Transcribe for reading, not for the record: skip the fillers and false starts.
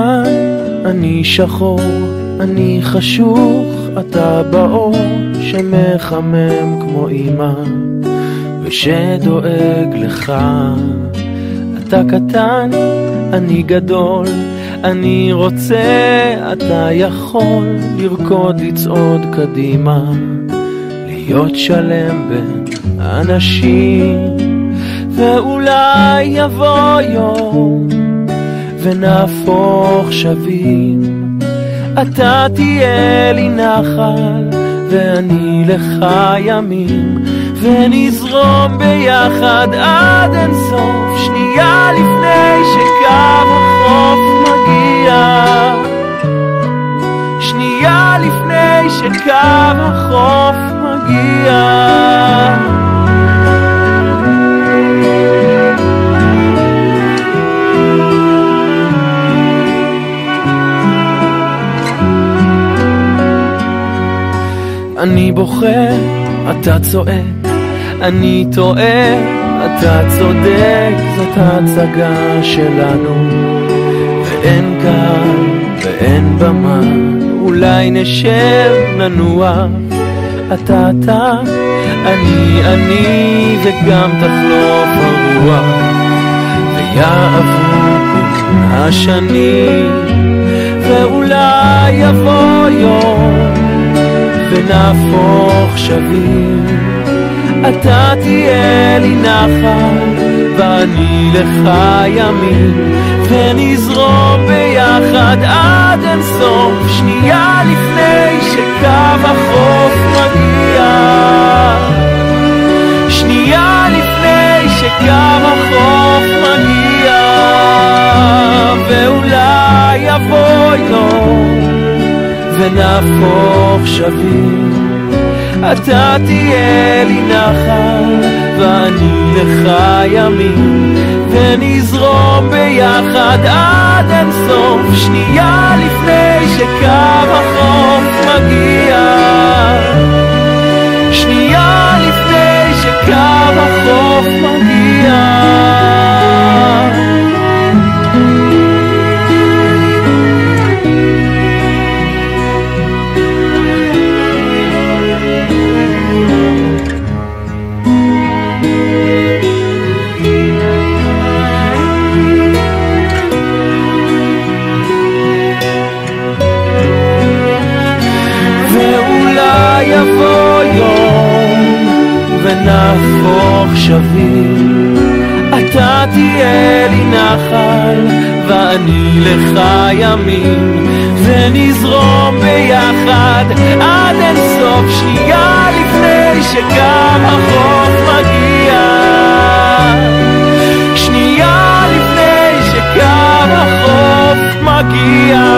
לבן, אני שחור, אני חשוך, אתה באור שמחמם כמו אמא ושדואג לך. אתה קטן, אני גדול, אני רוצה, אתה יכול לרקוד, לצעוד קדימה, להיות שלם בין אנשים. ואולי יבוא יום ונהפוך שווים, אתה תהיה לי נחל ואני לך ימים, ונזרום ביחד עד אין סוף, שנייה לפני שקו החוף מגיע, שנייה לפני שקו החוף מגיע. אני בוכה, אתה צועק, אני טועה, אתה צודק, זאת ההצגה שלנו, ואין קהל ואין במה, אולי נשב ננוע, אתה, אני וגם תחלוף הרוח, ויעברו השנים, ואולי יבוא יום ונהפוך שווים, אתה תהיה לי נחל ואני לך ימים, ונזרום ביחד עד אין סוף, שנייה לפני שקו החוף מגיע, שנייה לפני שקו החוף מגיע. ואולי יבוא יום ונהפוך שווים, אתה תהיה לי נחל ואני לך ימים, ונזרום ביחד עד אין סוף, שנייה לפני שקו החוף מגיע, שנייה לפני שקו החוף מגיע. יבוא יום ונהפוך שווים, אתה תהיה לי נחל ואני לך ימים, ונזרום ביחד עד אין סוף, שנייה לפני שקו החוף מגיע, שנייה לפני שקו החוף מגיע.